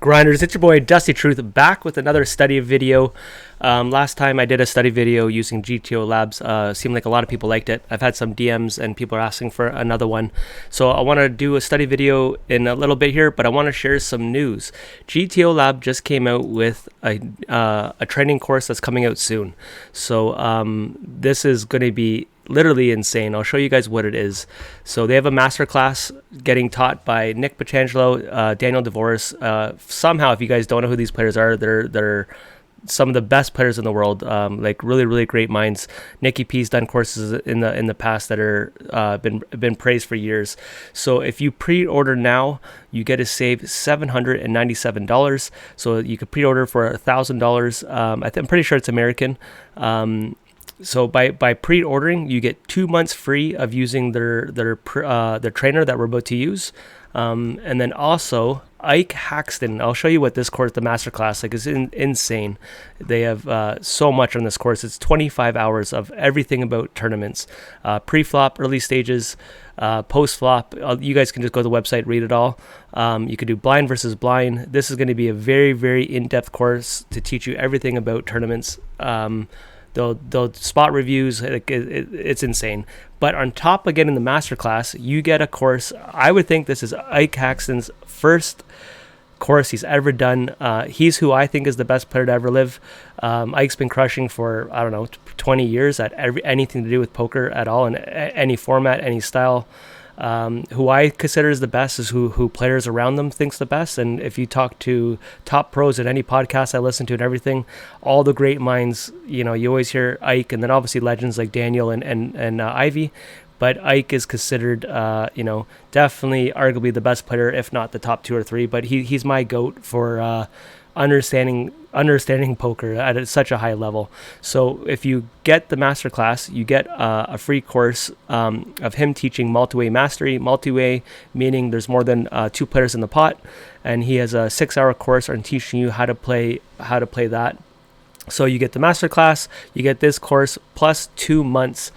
Grinders, it's your boy Dusty Truth back with another study video. Last time I did a study video using GTO Labs. Seemed like a lot of people liked it. I've had some DMs and people are asking for another one. So I want to do a study video in a little bit here, but I want to share some news. GTO Lab just came out with a training course that's coming out soon. So this is going to be literally insane. I'll show you guys what it is. So they have a masterclass getting taught by Nick Petrangelo, Daniel Devoris. Somehow, if you guys don't know who these players are, they're some of the best players in the world. Like really great minds. Nicky P's done courses in the past that are been praised for years. So if you pre-order now, you get to save $797. So you could pre-order for $1,000. I'm pretty sure it's American. So by pre-ordering, you get 2 months free of using their trainer that we're about to use, and then also Ike Haxton. I'll show you what this course, the masterclass, like is insane. They have so much on this course. It's 25 hours of everything about tournaments, pre-flop, early stages, post-flop. You guys can just go to the website, read it all. You could do blind versus blind. This is going to be a very in-depth course to teach you everything about tournaments. They'll spot reviews. It's insane. But on top of getting the masterclass, you get a course. I would think this is Ike Haxton's first course he's ever done. He's who I think is the best player to ever live. Ike's been crushing for, 20 years at anything to do with poker at all, in any format, any style. Who I consider is the best is who players around them thinks the best. And if you talk to top pros at any podcast I listen to and everything, all the great minds, you always hear Ike, and then obviously legends like Daniel and Ivy. But Ike is considered, definitely arguably the best player, if not the top 2 or 3. But he's my GOAT for understanding poker at such a high level. So if you get the masterclass, you get a free course of him teaching multi-way mastery. Multi-way meaning there's more than 2 players in the pot, and he has a 6-hour course on teaching you how to play that. So you get the masterclass, you get this course plus 2 months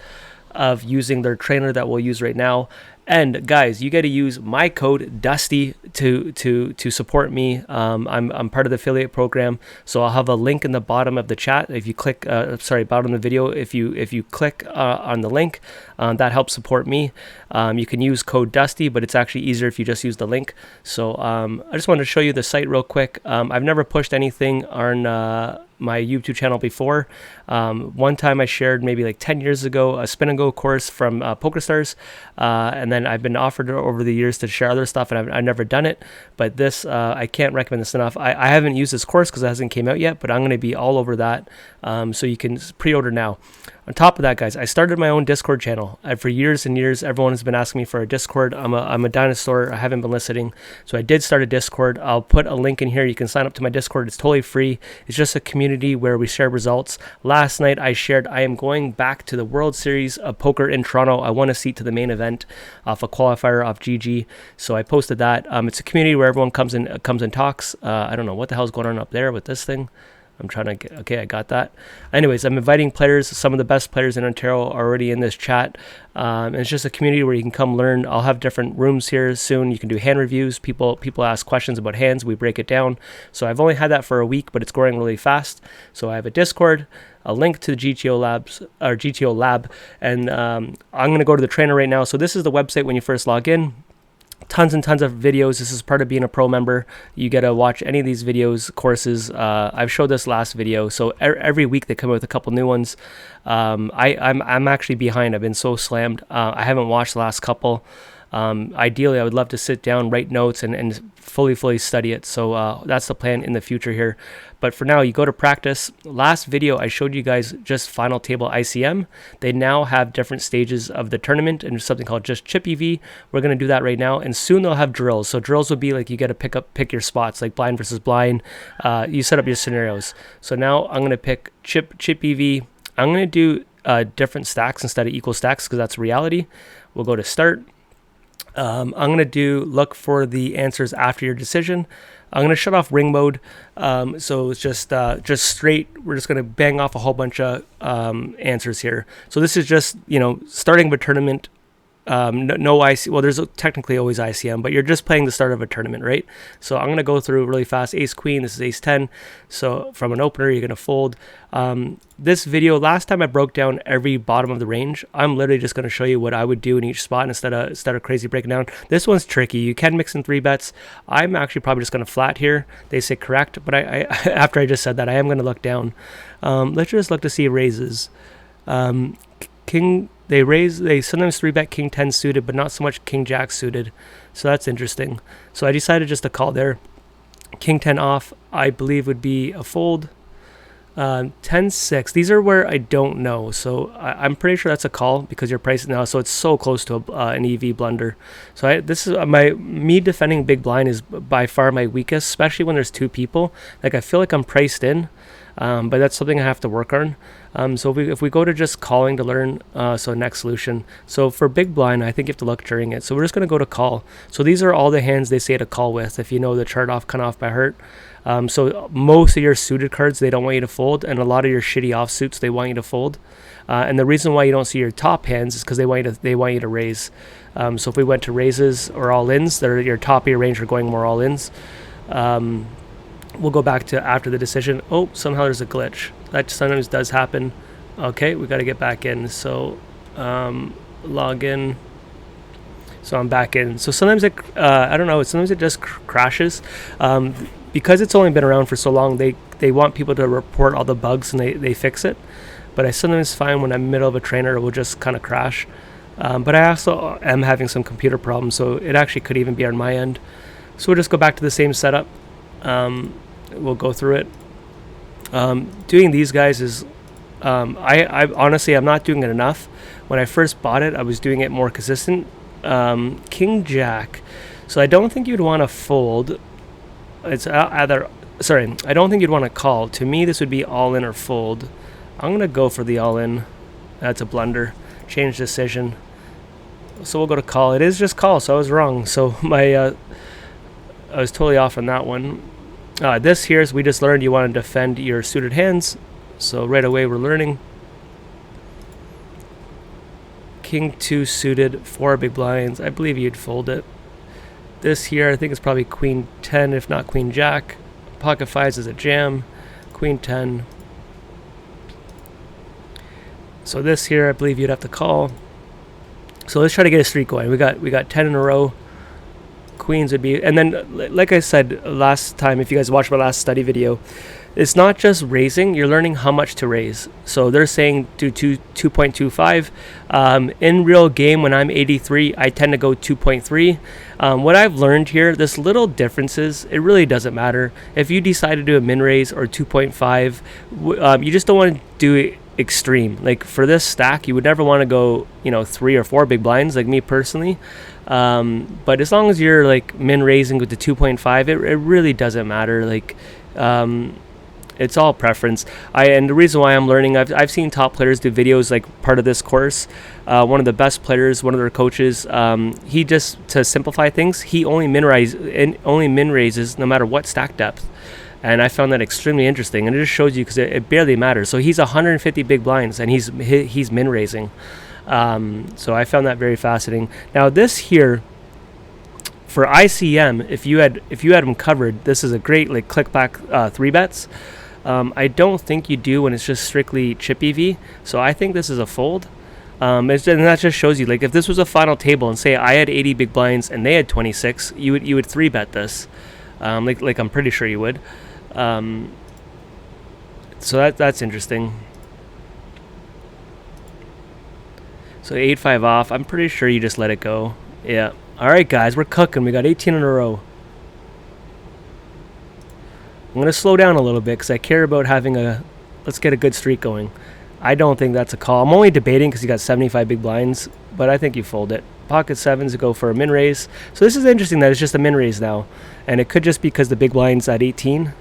of using their trainer that we'll use right now. And guys, you got to use my code Dusty to support me. I'm part of the affiliate program, so I'll have a link in the bottom of the chat. If you click, bottom of the video, if you click on the link, that helps support me. You can use code Dusty, but it's actually easier if you just use the link. So I just wanted to show you the site real quick. I've never pushed anything on my YouTube channel before. One time I shared maybe like 10 years ago a spin and go course from PokerStars, and then I've been offered over the years to share other stuff, and I've never done it. But this, I can't recommend this enough. I haven't used this course because it hasn't came out yet, but I'm going to be all over that. So you can pre-order now. On top of that, guys, I started my own Discord channel. For years and years, everyone has been asking me for a Discord. I'm a dinosaur. I haven't been listening. So I did start a Discord. I'll put a link in here. You can sign up to my Discord. It's totally free. It's just a community where we share results. Last night, I shared I am going back to the World Series of Poker in Toronto. I won a seat to the main event off a qualifier off GG. So I posted that. It's a community where everyone comes and talks. I don't know what the hell's going on up there with this thing. I'm trying to get, okay, I got that. Anyways, I'm inviting players. Some of the best players in Ontario are already in this chat. And it's just a community where you can come learn. I'll have different rooms here soon. You can do hand reviews. People ask questions about hands. We break it down. So I've only had that for a week, but it's growing really fast. So I have a Discord, a link to the GTO Lab, and I'm going to go to the trainer right now. So this is the website when you first log in. Tons and tons of videos. This is part of being a pro member. You get to watch any of these videos, courses. I've showed this last video, so every week they come out with a couple new ones. I'm actually behind. I've been so slammed. I haven't watched the last couple. Ideally, I would love to sit down, write notes, and fully study it. So that's the plan in the future here. But for now, you go to practice. Last video, I showed you guys just final table ICM. They now have different stages of the tournament, and there's something called just chip EV. We're going to do that right now, and soon they'll have drills. So drills will be like you got to pick your spots, like blind versus blind. You set up your scenarios. So now I'm going to pick chip EV. I'm going to do different stacks instead of equal stacks because that's reality. We'll go to start. I'm going to look for the answers after your decision. I'm going to shut off ring mode. So it's just straight. We're just going to bang off a whole bunch of answers here. So this is just, starting of a tournament no IC. Well, there's technically always ICM, but you're just playing the start of a tournament, right? So I'm gonna go through really fast. Ace Queen. This is Ace 10. So from an opener, you're gonna fold. This video, last time I broke down every bottom of the range. I'm literally just gonna show you what I would do in each spot instead of crazy breaking down. This one's tricky. You can mix in 3-bets. I'm actually probably just gonna flat here. They say correct, but I after I just said that, I am gonna look down. Let's just look to see raises. King. They sometimes 3-bet King 10 suited, but not so much King Jack suited. So that's interesting. So I decided just to call there. King 10 off, I believe would be a fold. 10-6. These are where I don't know. So I'm pretty sure that's a call because you're pricing now. So it's so close to an EV blunder. So this is me defending big blind is by far my weakest, especially when there's two people. Like I feel like I'm priced in. But that's something I have to work on. So if we go to just calling to learn, so next solution. So for big blind, I think you have to look during it. So we're just going to go to call. So these are all the hands they say to call with, if you know the chart off, cut off by heart. So most of your suited cards, they don't want you to fold. And a lot of your shitty offsuits, they want you to fold. And the reason why you don't see your top hands is because they want you to raise. So if we went to raises or all-ins, your top of your range are going more all-ins. We'll go back to after the decision. Oh, somehow there's a glitch. That sometimes does happen. Okay, we got to get back in. So log in. So I'm back in. So sometimes I don't know. Sometimes it just crashes. Because it's only been around for so long, they want people to report all the bugs and they fix it. But I sometimes find when I'm in the middle of a trainer, it will just kind of crash. But I also am having some computer problems, so it actually could even be on my end. So we'll just go back to the same setup. We'll go through it. Doing these guys is I honestly, I'm not doing it enough. When I first bought it, I was doing it more consistent. King Jack, so I don't think you'd want to fold. It's either, sorry, I don't think you'd want to call. To me, this would be all in or fold. I'm gonna go for the all in. That's a blunder. Change decision. So we'll go to call. It is just call, so I was wrong. So I was totally off on that one. This here is we just learned you want to defend your suited hands. So right away we're learning. King 2 suited, 4 big blinds. I believe you'd fold it. This here I think is probably Queen 10, if not Queen Jack. Pocket 5s is a jam. Queen 10. So this here I believe you'd have to call. So let's try to get a streak going. We got 10 in a row. Queens would be, and then like I said last time, if you guys watched my last study video, it's not just raising, you're learning how much to raise. So they're saying do 2.25. In real game, when I'm 83, I tend to go 2.3. What I've learned here, this little differences, it really doesn't matter. If you decide to do a min raise or 2.5, you just don't want to do it extreme. Like for this stack, you would never want to go 3 or 4 big blinds, like me personally. But as long as you're like min raising with the 2.5, it really doesn't matter. Like it's all preference. And the reason why I'm learning, I've seen top players do videos like part of this course. One of the best players, one of their coaches, he just, to simplify things, he only min raises no matter what stack depth. And I found that extremely interesting, and it just shows you because it barely matters. So he's 150 big blinds, and he's min raising. So I found that very fascinating. Now this here, for ICM, if you had them covered, this is a great like click back 3-bets. I don't think you do when it's just strictly chip EV. So I think this is a fold. And that just shows you, like, if this was a final table and say I had 80 big blinds and they had 26, you would 3-bet this. Like I'm pretty sure you would. So that's interesting. So 8-5 off. I'm pretty sure you just let it go. Yeah. All right, guys, we're cooking. We got 18 in a row. I'm going to slow down a little bit because I care about having let's get a good streak going. I don't think that's a call. I'm only debating because you got 75 big blinds, but I think you fold it. Pocket 7s go for a min raise. So this is interesting that it's just a min raise now. And it could just be because the big blind's at 18.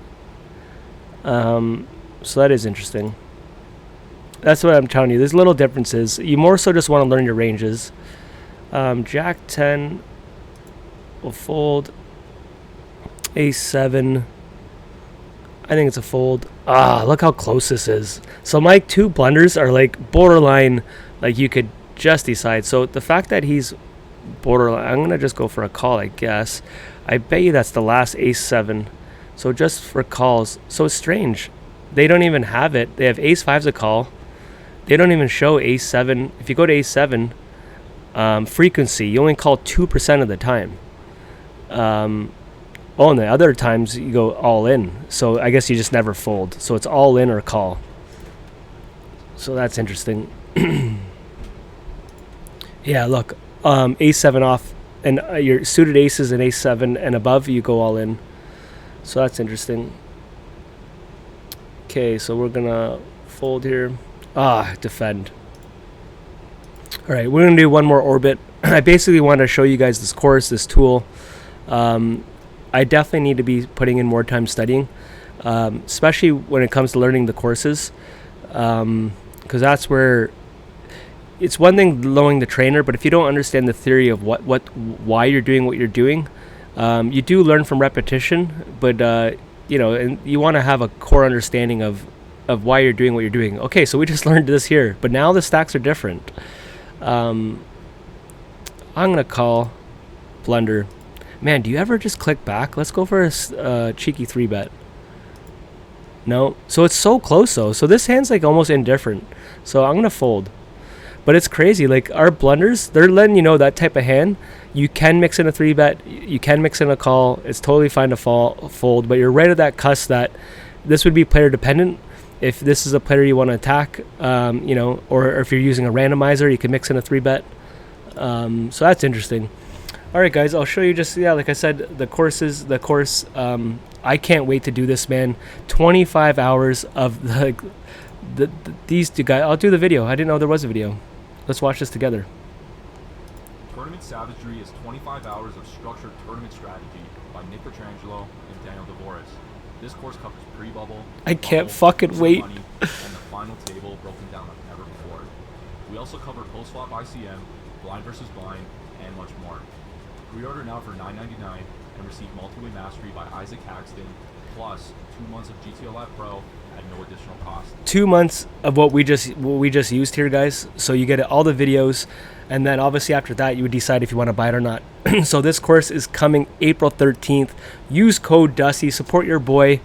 So that is interesting. That's what I'm telling you. There's little differences. You more so just want to learn your ranges. Jack 10 will fold. Ace 7. I think it's a fold. Look how close this is. So my 2 blunders are like borderline. Like you could just decide. So the fact that he's borderline, I'm gonna just go for a call, I guess. I bet you that's the last ace 7. So just for calls. So it's strange. They don't even have it. They have ace 5's a call. They don't even show ace 7. If you go to ace 7, frequency, you only call 2% of the time. And the other times you go all in. So I guess you just never fold. So it's all in or call. So that's interesting. Yeah, look, ace 7 off, and your suited aces and ace 7 and above, you go all in. So that's interesting. Okay, so we're gonna fold here. Defend. All right, we're gonna do one more orbit. I basically want to show you guys this course, this tool. I definitely need to be putting in more time studying, especially when it comes to learning the courses, because that's where it's one thing knowing the trainer, but if you don't understand the theory of why you're doing what you're doing, you do learn from repetition, but and you want to have a core understanding of why you're doing what you're doing. Okay, so we just learned this here, but now the stacks are different. I'm gonna call blunder. Man, do you ever just click back? Let's go for a cheeky 3-bet. No, so it's so close though. So this hand's like almost indifferent. So I'm gonna fold. But it's crazy, like our blunders, they're letting you know that type of hand, you can mix in a 3-bet, you can mix in a call, it's totally fine to fold, but you're right at that cusp that this would be player dependent. If this is a player you want to attack, or if you're using a randomizer, you can mix in a 3-bet. So that's interesting. All right, guys, I'll show you just, like I said, the course. I can't wait to do this, man. 25 hours of these two guys. I'll do the video. I didn't know there was a video. Let's watch this together. Tournament Savagery is 25 hours of structured tournament strategy by Nick Petrangelo and Daniel Dvoris. This course covers pre-bubble, I can't fucking wait, money, and the final table broken down like never before. We also cover post-flop ICM, blind versus blind, and much more. Pre-order now for $9.99 and receive multi-way mastery by Isaac Haxton, plus 2 months of GTO Live Pro at no additional cost. 2 months of what we just used here, guys. So you get all the videos, and then obviously after that you would decide if you want to buy it or not. So this course is coming April 13th. Use code Dusty, support your boy.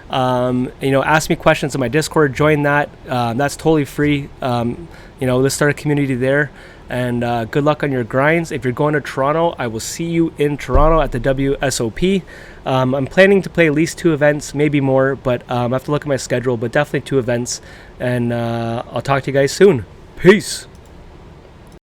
Ask me questions in my Discord, join that. That's totally free. Let's start a community there. And good luck on your grinds. If you're going to Toronto, I will see you in Toronto at the WSOP. I'm planning to play at least 2 events, maybe more, but I have to look at my schedule, but definitely 2 events. And I'll talk to you guys soon. Peace.